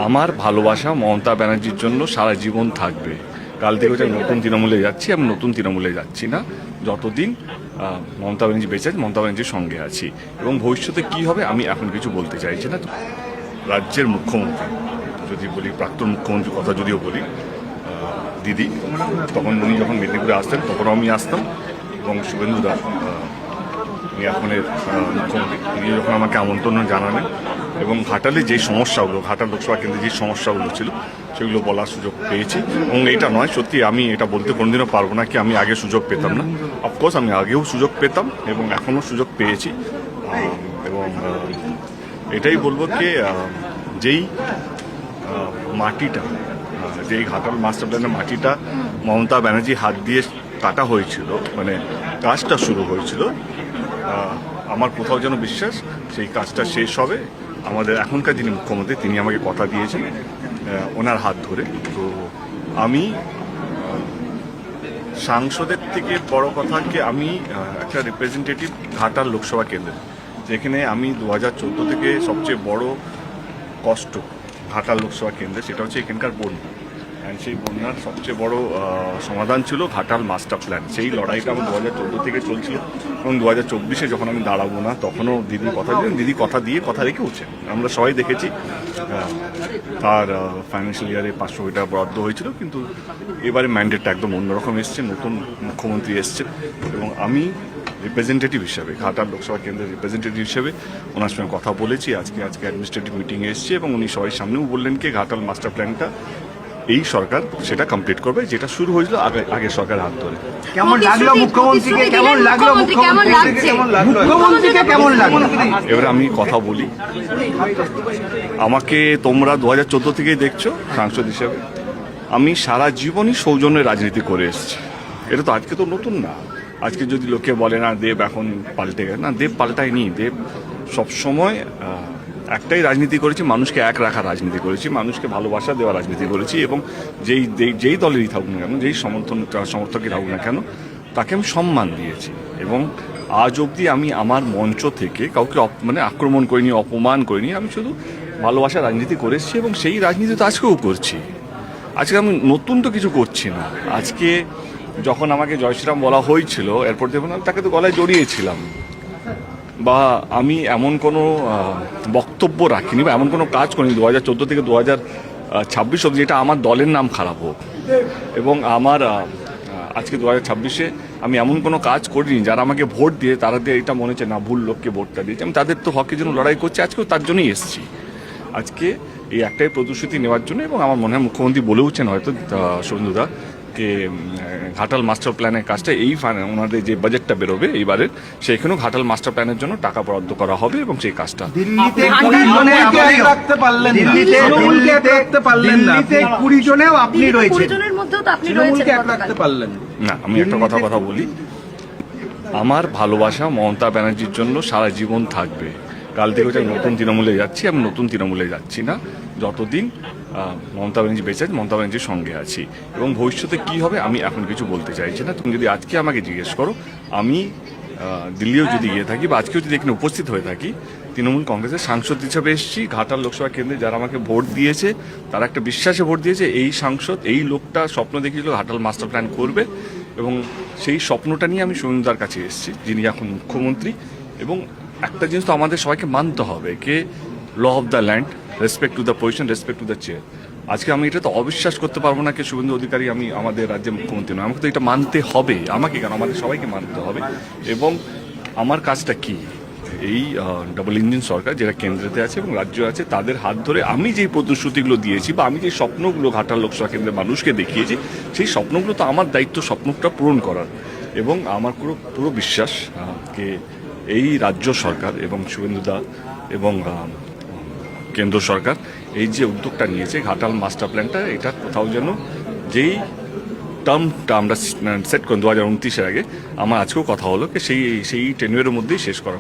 আমার ভালোবাসা মমতা ব্যানার্জির জন্য সারা জীবন থাকবে। কাল থেকে হচ্ছে নতুন তৃণমূলে যাচ্ছি, আমি নতুন তৃণমূলে যাচ্ছি না। যতদিন মমতা ব্যানার্জি বেঁচে আছে, মমতা ব্যানার্জির সঙ্গে আছি। এবং ভবিষ্যতে কি হবে আমি এখন কিছু বলতে চাইছি না। রাজ্যের মুখ্যমন্ত্রী যদি বলি, প্রাক্তন মুখ্যমন্ত্রীর কথা যদিও বলি, দিদি, তখন উনি যখন মেদিনীপুরে আসতেন তখনও আমি আসতাম। এবং শুভেন্দুদা, উনি এখনের মুখ্যমন্ত্রী, তিনি যখন আমাকে আমন্ত্রণ জানালেন এবং ঘাটালে যে সমস্যাগুলো, ঘাটাল লোকসভা কেন্দ্রে যে সমস্যাগুলো ছিল সেগুলো বলার সুযোগ পেয়েছি। এবং এটা নয়, সত্যি আমি এটা বলতে কোনোদিনও পারবো না কি আমি আগে সুযোগ পেতাম না। অফকোর্স আমি আগেও সুযোগ পেতাম এবং এখনও সুযোগ পেয়েছি। এবং এটাই বলবো কি, যেই মাটিটা, যেই ঘাটাল মাস্টার প্ল্যানের মাটিটা মমতা ব্যানার্জি হাত দিয়ে কাটা হয়েছিল, মানে কাজটা শুরু হয়েছিল, আমার কোথাও যেন বিশ্বাস সেই কাজটা শেষ হবে। আমাদের এখনকার যিনি মুখ্যমন্ত্রী তিনি আমাকে কথা দিয়েছেন ওনার হাত ধরে। তো আমি সাংসদের থেকে বড় কথা কি, আমি একটা রিপ্রেজেন্টেটিভ ঘাটাল লোকসভা কেন্দ্রে, যেখানে আমি 2014 থেকে সবচেয়ে বড় কষ্ট ঘাটাল লোকসভা কেন্দ্রে সেটা হচ্ছে এখানকার বন্যা। অ্যান্ড সেই বন্যার সবচেয়ে বড় সমাধান ছিল ঘাটাল মাস্টার প্ল্যান। সেই লড়াইটা আমার 2014 থেকে চলছিল এবং 2024-এ যখন আমি দাঁড়াবো না তখনও দিদি কথা দিলেন, দিদি কথা দিয়ে কথা রেখেওছেন। আমরা সবাই দেখেছি তার ফাইন্যান্সিয়াল ইয়ারে 500 কোটি টাকা বরাদ্দ হয়েছিল, কিন্তু এবারে ম্যান্ডেটটা একদম অন্যরকম এসছে, নতুন মুখ্যমন্ত্রী এসছেন এবং আমি রিপ্রেজেন্টেটিভ হিসাবে, ঘাটাল লোকসভা কেন্দ্রের রিপ্রেজেন্টেটিভ হিসেবে ওনার সঙ্গে কথা বলেছি। আজকে অ্যাডমিনিস্ট্রেটিভ মিটিংয়ে এসেছি এবং উনি সবাই সামনেও বললেন কি ঘাটাল মাস্টার প্ল্যানটা এই সরকার সেটা কমপ্লিট করবে, যেটা শুরু হয়েছিল আগের সরকার হাত ধরে। কেমন লাগলো মুখ্যমন্ত্রীকে? কেমন লাগলো মুখ্যমন্ত্রীকে? কেমন লাগলো? এবারে আমি কথা বলি, আমাকে তোমরা 2014 থেকেই দেখছো সাংসদ হিসেবে। আমি সারা জীবনই সৌজন্যের রাজনীতি করে এসেছি। এটা তো আজকে তো নতুন না। আজকে যদি লোকে বলে না দেব এখন পাল্টে গেছে, না, দেব পাল্টায়নি। দেব সবসময় একটাই রাজনীতি করেছি, মানুষকে এক রাখার রাজনীতি করেছি, মানুষকে ভালোবাসা দেওয়ার রাজনীতি করেছি। এবং যেই দলেরই থাকুক না কেন, যেই সমর্থকই থাকুক না কেন, তাকে আমি সম্মান দিয়েছি। এবং আজ অবধি আমি আমার মঞ্চ থেকে কাউকে আক্রমণ করিনি, অপমান করিনি। আমি শুধু ভালোবাসার রাজনীতি করেছি এবং সেই রাজনীতি তো আজকেও করছি। আজকে আমি নতুন তো কিছু করছি না। আজকে যখন আমাকে জয় শ্রীরাম বলা হয়েছিল, এরপর দেখুন আমি তাকে তো গলায় জড়িয়েছিলাম, বা আমি এমন কোনো বক্তব্য রাখিনি বা এমন কোনো কাজ করিনি 2014 থেকে 2026 অবধি যেটা আমার দলের নাম খারাপ হোক। এবং আমার আজকে 2026-এ আমি এমন কোনো কাজ করিনি যারা আমাকে ভোট দিয়ে তারা দিয়ে এটা মনে হচ্ছে না ভুল লোককে ভোটটা দিয়েছে। আমি তাদের তো হকের জন্য লড়াই করছি, আজকেও তার জন্যই এসেছি। আজকে এই একটাই প্রতিশ্রুতি নেওয়ার জন্য। এবং আমার মনে হয় মুখ্যমন্ত্রী বলেওছেন হয়তো শুভেন্দুদা কে ঘাটাল মাস্টার প্ল্যানের কাজটা ওনাদের যে বাজেটটা বেরোবে এইবারের, সেইখানেও ঘাটাল মাস্টার প্ল্যানের জন্য টাকা বরাদ্দ করা হবে এবং সেই কাজটা দিল্লিতে 20 জনেও আপনি রয়েছেন, না। আমি একটা কথা বলি, আমার ভালোবাসা মমতা ব্যানার্জির জন্য সারা জীবন থাকবে। কাল থেকে হচ্ছে নতুন তৃণমূলে যাচ্ছি, আমি নতুন তৃণমূলে যাচ্ছি না। যতদিন মমতা ব্যানার্জি বেঁচে আছে, মমতা ব্যানার্জির সঙ্গে আছি। এবং ভবিষ্যতে কি হবে আমি এখন কিছু বলতে চাইছি না। তুমি যদি আজকে আমাকে জিজ্ঞেস করো, আমি দিল্লিও যদি গিয়ে থাকি বা আজকেও যদি এখানে উপস্থিত হয়ে থাকি, তৃণমূল কংগ্রেসের সাংসদ হিসাবে এসেছি। ঘাটাল লোকসভা কেন্দ্রে যারা আমাকে ভোট দিয়েছে তারা একটা বিশ্বাসে ভোট দিয়েছে। এই সাংসদ, এই লোকটা স্বপ্ন দেখিয়েছিল ঘাটাল মাস্টার প্ল্যান করবে এবং সেই স্বপ্নটা নিয়ে আমি শুভেন্দুদার কাছে এসেছি, যিনি এখন মুখ্যমন্ত্রী। এবং একটা জিনিস তো আমাদের সবাইকে মানতে হবে, কে law of the land, respect to the position, respect to the chair. আজকে আমি এটা তো অবিশ্বাস করতে পারবো না কি শুভেন্দু অধিকারী আমি আমাদের রাজ্যের মুখ্যমন্ত্রী নয়। আমাকে তো এটা মানতে হবে, আমাকে কেন, আমাদের সবাইকে মানতে হবে। এবং আমার কাজটা কি, এই ডাবল ইঞ্জিন সরকার যেটা কেন্দ্রেতে আছে এবং রাজ্য আছে, তাদের হাত ধরে আমি যেই প্রতিশ্রুতিগুলো দিয়েছি বা আমি যে স্বপ্নগুলো ঘাটাল লোকসভা কেন্দ্রের মানুষকে দেখিয়েছি, সেই স্বপ্নগুলো তো আমার দায়িত্ব স্বপ্নটা পূরণ করার। এবং আমার পুরো বিশ্বাস যে এই রাজ্য সরকার এবং শুভেন্দুদা এবং কেন্দ্র সরকার এই যে উদ্যোগটা নিয়েছে ঘাটাল মাস্টার প্ল্যানটা, এটা কোথাও যেন যেই টার্মটা আমরা সেট করি 2029-এর আগে, আমার আজকেও কথা হলো সেই টেনুয়ের মধ্যেই শেষ করা।